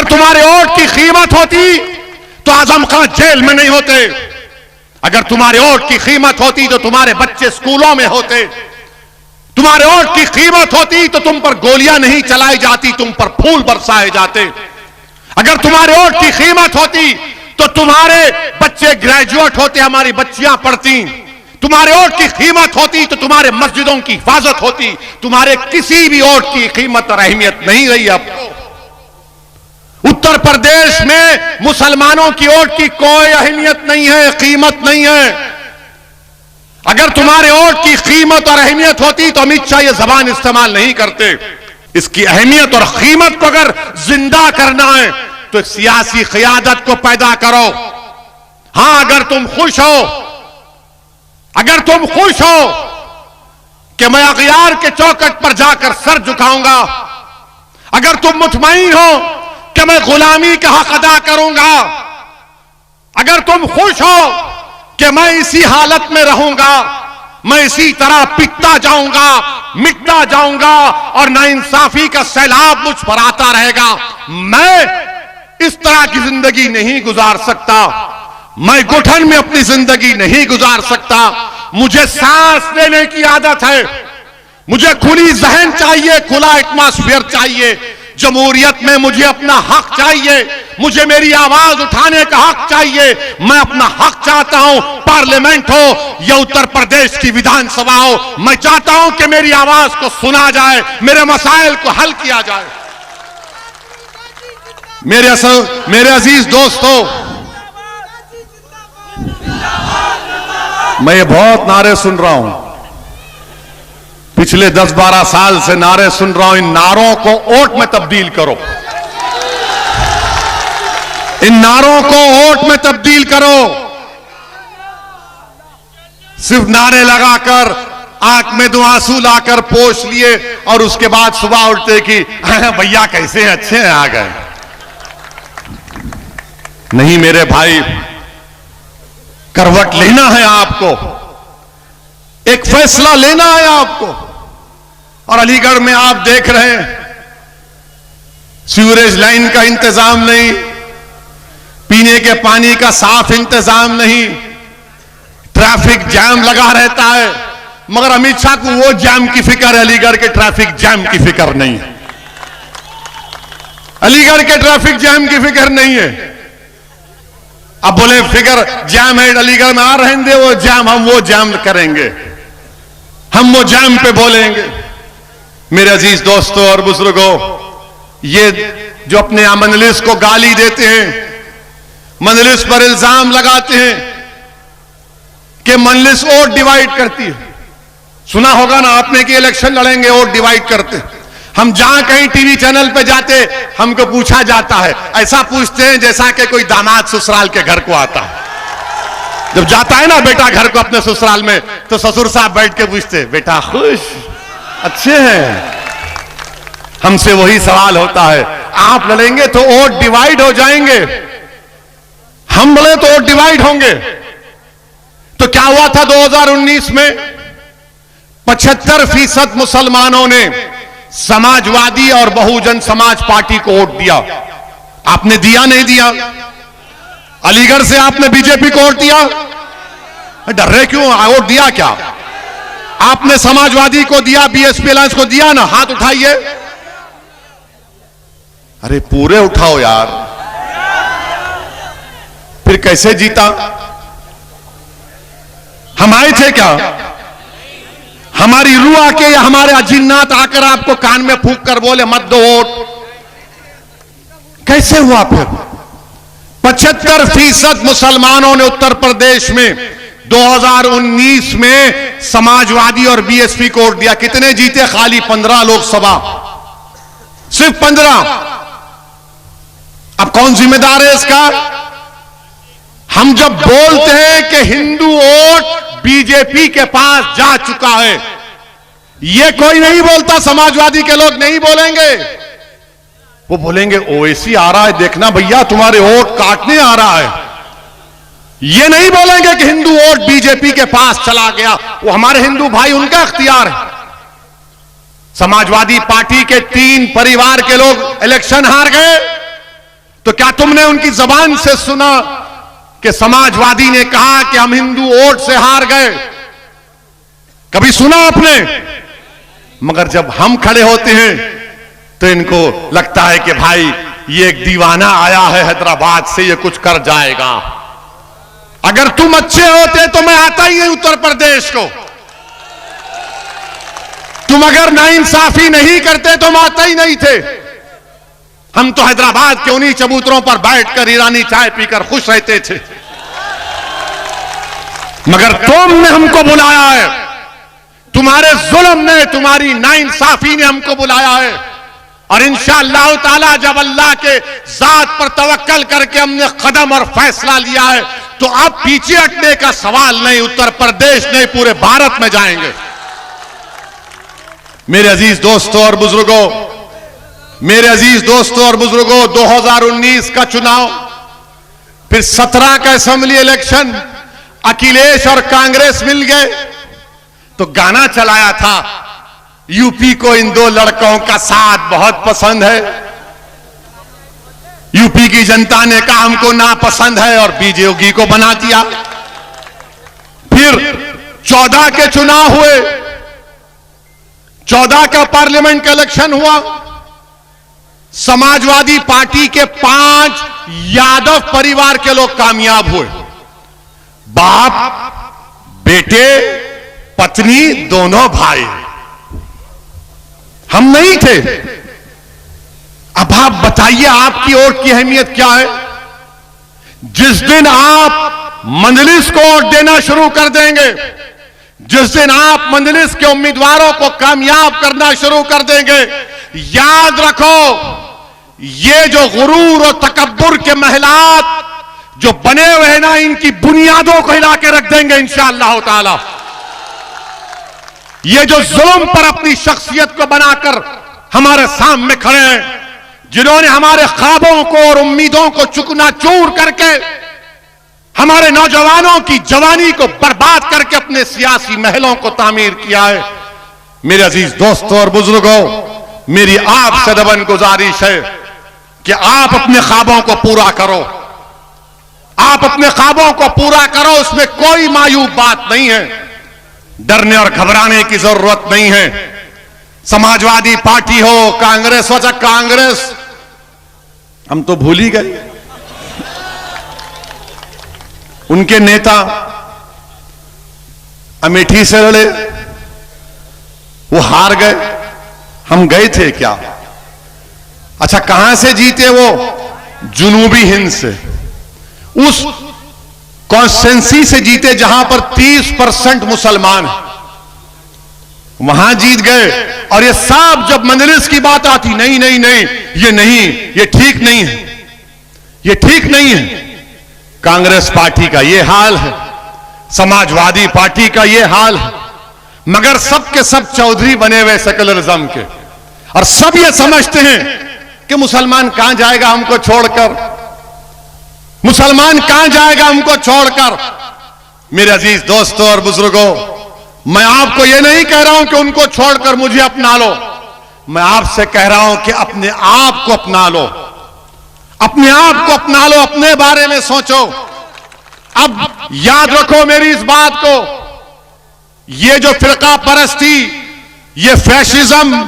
तुम्हारे वोट की कीमत होती तो आजम खान जेल में नहीं होते। अगर तुम्हारे वोट की कीमत होती तो तुम्हारे बच्चे स्कूलों में होते। तुम्हारे वोट की कीमत होती तो तुम पर गोलियां नहीं चलाई जाती, तुम पर फूल बरसाए जाते। अगर तुम्हारे वोट की कीमत होती तो तुम्हारे बच्चे ग्रेजुएट होते, हमारी बच्चियां पढ़ती। तुम्हारे वोट की कीमत होती तो तुम्हारे मस्जिदों की हिफाजत होती। तुम्हारे किसी भी वोट की कीमत और अहमियत नहीं रही। अब उत्तर प्रदेश में मुसलमानों की वोट की कोई अहमियत नहीं है, कीमत नहीं है। अगर तुम्हारे वोट की कीमत और अहमियत होती तो अमित शाह ये जबान इस्तेमाल नहीं करते। इसकी अहमियत और कीमत को अगर जिंदा करना है तो एक सियासी क़यादत को पैदा करो। हां, अगर तुम खुश हो कि मैं अगियार के चौखट पर जाकर सर झुकाऊंगा, अगर तुम मुतमईन हो कि मैं गुलामी का हक अदा करूंगा, अगर तुम खुश हो कि मैं इसी हालत में रहूंगा, मैं इसी तरह पिटता जाऊंगा, मिटता जाऊंगा और नाइंसाफी का सैलाब मुझ पर आता रहेगा, मैं इस तरह की जिंदगी नहीं गुजार सकता। मैं घुटन में अपनी जिंदगी नहीं गुजार सकता। मुझे सांस लेने की आदत है, मुझे खुली जहन चाहिए, खुला एटमॉस्फेयर चाहिए। जमहूरियत में मुझे अपना हक चाहिए, मुझे मेरी आवाज उठाने का हक चाहिए। मैं अपना हक चाहता हूं, पार्लियामेंट हो या उत्तर प्रदेश की विधानसभा हो, मैं चाहता हूं कि मेरी आवाज को सुना जाए, मेरे मसाइल को हल किया जाए। मेरे अजीज दोस्तों, मैं ये बहुत नारे सुन रहा हूं, पिछले 10-12 साल से नारे सुन रहा हूं। इन नारों को वोट में तब्दील करो, इन नारों को वोट में तब्दील करो। सिर्फ नारे लगाकर आंख में दो आंसू लाकर पोंछ लिए और उसके बाद सुबह उठते कि भैया कैसे हैं, अच्छे हैं, आ गए। नहीं मेरे भाई, करवट लेना है आपको, एक फैसला लेना है आपको। और अलीगढ़ में आप देख रहे हैं सीवरेज लाइन का इंतजाम नहीं, पीने के पानी का साफ इंतजाम नहीं, ट्रैफिक जैम लगा रहता है। मगर अमित शाह को वो जैम की फिक्र है, अलीगढ़ के ट्रैफिक जैम की फिक्र नहीं है। अलीगढ़ के ट्रैफिक जैम की फिक्र नहीं है। अब बोले फिक्र जैम है अलीगढ़ में, आ रहने दे वो जैम, हम वो जैम करेंगे, हम वो जैम पे बोलेंगे। मेरे अजीज दोस्तों और बुजुर्गों, ये जो अपने मजलिस को गाली देते हैं, मजलिस पर इल्जाम लगाते हैं कि मजलिस वोट डिवाइड करती है। सुना होगा ना आपने कि इलेक्शन लड़ेंगे वोट डिवाइड करते। हम जहां कहीं टीवी चैनल पे जाते हमको पूछा जाता है, ऐसा पूछते हैं जैसा कि कोई दामाद ससुराल के घर को आता है। जब जाता है ना बेटा घर को अपने ससुराल में, तो ससुर साहब बैठ के पूछते, बेटा खुश, अच्छे हैं। हमसे वही सवाल होता है, आप लड़ेंगे तो वोट डिवाइड हो जाएंगे, हम लड़े तो वोट डिवाइड होंगे। तो क्या हुआ था 2019 में? 75% मुसलमानों ने समाजवादी और बहुजन समाज पार्टी को वोट दिया। आपने दिया नहीं दिया? अलीगढ़ से आपने बीजेपी को वोट दिया? डर रहे क्यों? वोट दिया क्या? आपने समाजवादी को दिया, बीएसपी अलायंस को दिया ना? हाथ उठाइए। अरे पूरे उठाओ यार। फिर कैसे जीता? हम आए थे क्या? हमारी रूह आके या हमारे अजिन्नात आकर आपको कान में फूंक कर बोले मत दो वोट? कैसे हुआ? फिर 75% मुसलमानों ने उत्तर प्रदेश में 2019 में समाजवादी और बीएसपी को वोट दिया। कितने जीते? खाली 15 लोकसभा, सिर्फ 15। अब कौन जिम्मेदार है इसका? हम जब बोलते हैं कि हिंदू वोट बीजेपी के पास जा चुका है, ये कोई नहीं बोलता, समाजवादी के लोग नहीं बोलेंगे। वो बोलेंगे ओवैसी आ रहा है, देखना भैया तुम्हारे वोट काटने आ रहा है। ये नहीं बोलेंगे कि हिंदू वोट बीजेपी के पास चला गया, वो हमारे हिंदू भाई, उनका इख्तियार है। समाजवादी पार्टी के 3 परिवार के लोग इलेक्शन हार गए, तो क्या तुमने उनकी जबान से सुना कि समाजवादी ने कहा कि हम हिंदू वोट से हार गए? कभी सुना आपने? मगर जब हम खड़े होते हैं तो इनको लगता है कि भाई ये एक दीवाना आया है हैदराबाद से, ये कुछ कर जाएगा। अगर तुम अच्छे होते तो मैं आता ही नहीं उत्तर प्रदेश को। तुम अगर नाइंसाफी नहीं करते तो हम आते ही नहीं थे। हम तो हैदराबाद के उन्हीं चबूतरों पर बैठकर ईरानी चाय पीकर खुश रहते थे। मगर तुमने हमको बुलाया है, तुम्हारे जुल्म ने, तुम्हारी नाइंसाफी ने हमको बुलाया है। और इंशाअल्लाह ताला जब अल्लाह के जात पर तवक्कल करके हमने कदम और फैसला लिया है तो अब पीछे हटने का सवाल नहीं। उत्तर प्रदेश नहीं, पूरे भारत में जाएंगे। मेरे अजीज दोस्तों और बुजुर्गों, मेरे अजीज दोस्तों और बुजुर्गों, 2019 का चुनाव, फिर 17 का असेंबली इलेक्शन, अखिलेश और कांग्रेस मिल गए तो गाना चलाया था, यूपी को इन दो लड़कों का साथ बहुत पसंद है। यूपी की जनता ने कहा हमको नापसंद है और बीजेपी को बना दिया। फिर 14 के चुनाव हुए, 14 का पार्लियामेंट का इलेक्शन हुआ। समाजवादी पार्टी के 5 यादव परिवार के लोग कामयाब हुए। बाप, बेटे, पत्नी, दोनों भाई। हम नहीं थे। अब आप बताइए आपकी वोट की अहमियत क्या है? जिस दिन आप मजलिस को वोट देना शुरू कर देंगे, जिस दिन आप मजलिस के उम्मीदवारों को कामयाब करना शुरू कर देंगे, याद रखो ये जो गुरूर और तकब्बुर के महलात जो बने हुए हैं ना, इनकी बुनियादों को हिला के रख देंगे इंशाअल्लाह ताला। ये जो जुल्म पर अपनी शख्सियत को बनाकर हमारे सामने खड़े हैं, जिन्होंने हमारे ख्वाबों को और उम्मीदों को चूर करके हमारे नौजवानों की जवानी को बर्बाद करके अपने सियासी महलों को तामीर किया है। मेरे अजीज दोस्तों और बुजुर्गों, मेरी आपसे दबन गुजारिश है कि आप अपने ख्वाबों को पूरा करो। आप अपने ख्वाबों को पूरा करो, उसमें कोई मायूब बात नहीं है। डरने और घबराने की जरूरत नहीं है। समाजवादी पार्टी हो, कांग्रेस हो, चाहे कांग्रेस, हम तो भूल ही गए। उनके नेता अमेठी से लड़े, वो हार गए। हम गए थे क्या? अच्छा, कहां से जीते वो? जुनूबी हिंद से, उस कॉन्स्टिट्यूंसी से जीते जहां पर 30% मुसलमान हैं, वहां जीत गए। और ये सब जब मजलिस की बात आती, नहीं नहीं नहीं, ये नहीं, ये ठीक नहीं है, ये ठीक नहीं है। कांग्रेस पार्टी का ये हाल है, समाजवादी पार्टी का ये हाल है। मगर सब के सब चौधरी बने हुए सेकुलरिज्म के, और सब ये समझते हैं कि मुसलमान कहां जाएगा हमको छोड़कर, मुसलमान कहां जाएगा हमको छोड़कर। मेरे अजीज दोस्तों और बुजुर्गों, मैं आपको यह नहीं कह रहा हूं कि उनको छोड़कर मुझे अपना लो। मैं आपसे कह रहा हूं कि अपने आप को अपना लो, अपने आप को अपना लो, अपने बारे में सोचो। अब याद रखो मेरी इस बात को, ये जो फिरका परस्ती, ये फैशिज्म,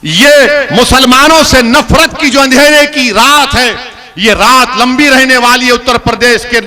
ये मुसलमानों से नफरत की जो अंधेरे की रात है, ये रात लंबी रहने वाली है। उत्तर प्रदेश के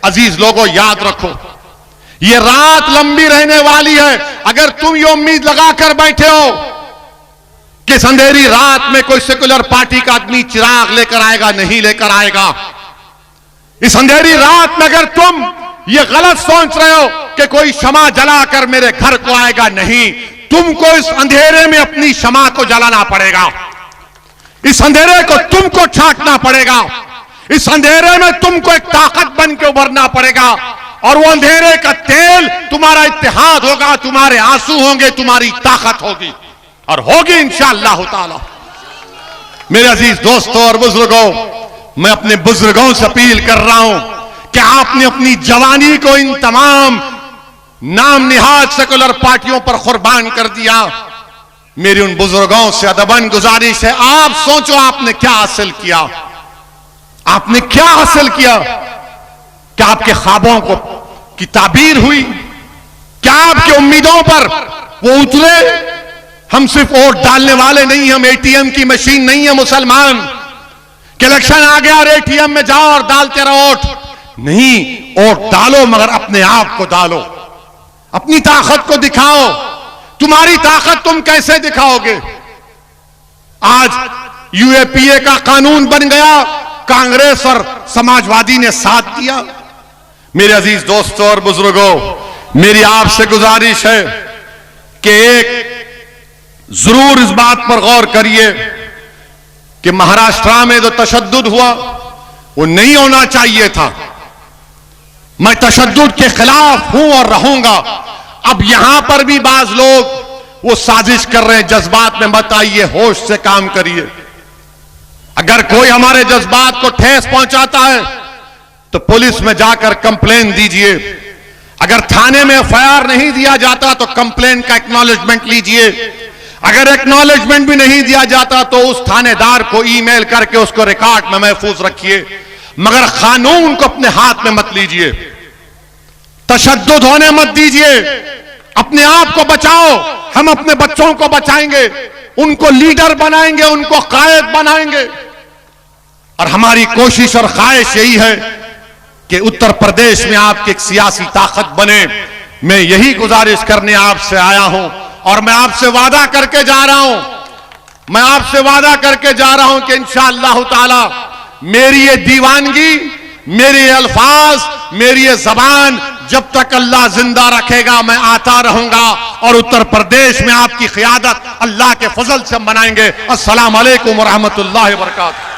अजीज लोगों, याद रखो, ये रात लंबी रहने वाली है। अगर तुम ये उम्मीद लगाकर बैठे हो कि इस अंधेरी रात में कोई सेकुलर पार्टी का आदमी चिराग लेकर आएगा, नहीं लेकर आएगा। इस अंधेरी रात में अगर तुम ये गलत सोच रहे हो कि कोई शमा जलाकर मेरे घर को आएगा, नहीं, तुमको इस अंधेरे में अपनी शमा को जलाना पड़ेगा। इस अंधेरे को तुमको छांटना पड़ेगा। इस अंधेरे में तुमको एक ताकत बन के उभरना पड़ेगा। और वो अंधेरे का तेल तुम्हारा इत्तेहाद होगा, तुम्हारे आंसू होंगे, तुम्हारी ताकत होगी, और होगी इंशाअल्लाह ताला। मेरे अजीज दोस्तों और बुजुर्गों, मैं अपने बुजुर्गों से अपील कर रहा हूं कि आपने अपनी जवानी को इन तमाम नाम निहाद सेकुलर पार्टियों पर कुर्बान कर दिया। मेरी उन बुजुर्गों से अदबन गुजारिश है, आप सोचो आपने क्या हासिल किया। आपने क्या हासिल किया? क्या आपके ख्वाबों को की ताबीर हुई? क्या आपकी उम्मीदों पर वो उतरे? हम सिर्फ वोट डालने वाले नहीं, हम एटीएम की मशीन नहीं है मुसलमान कि इलेक्शन आ गया और एटीएम में जाओ और डालते रहो वोट। नहीं, वोट डालो मगर अपने आप को डालो, अपनी ताकत को दिखाओ। तुम्हारी ताकत तुम कैसे दिखाओगे? आज यूएपीए का कानून बन गया, कांग्रेस और समाजवादी ने साथ दिया। मेरे अजीज दोस्तों और बुजुर्गों, मेरी आपसे गुजारिश है कि एक जरूर इस बात पर गौर करिए कि महाराष्ट्र में जो तशद्दुद हुआ वो नहीं होना चाहिए था। मैं तशद्दुद के खिलाफ हूं और रहूंगा। अब यहां पर भी बाज लोग वो साजिश कर रहे हैं, जज्बात में मत आइए, होश से काम करिए। अगर कोई हमारे जज्बात को ठेस पहुंचाता है तो पुलिस में जाकर कंप्लेन दीजिए। अगर थाने में एफआईआर नहीं दिया जाता तो कंप्लेन का एक्नॉलेजमेंट लीजिए। अगर एक्नॉलेजमेंट भी नहीं दिया जाता तो उस थानेदार को ईमेल करके उसको रिकॉर्ड में महफूज रखिए, मगर कानून को अपने हाथ में मत लीजिए। तशद्दुद होने मत दीजिए। अपने आप को बचाओ। हम अपने बच्चों को बचाएंगे, उनको लीडर बनाएंगे, उनको कायद बनाएंगे। और हमारी कोशिश और ख्वाहिश यही है कि उत्तर प्रदेश में आपकी एक सियासी ताकत बने। मैं यही गुजारिश करने आपसे आया हूं और मैं आपसे वादा करके जा रहा हूं, मैं आपसे वादा करके जा रहा हूं कि इंशाअल्लाह ताला मेरी ये दीवानगी, मेरे ये अल्फाज, मेरी ये जबान जब तक अल्लाह जिंदा रखेगा मैं आता रहूंगा और उत्तर प्रदेश में आपकी क़ियादत अल्लाह के फजल से हम बनाएंगे। अस्सलाम वालेकुम व रहमतुल्लाहि व बरकातहू।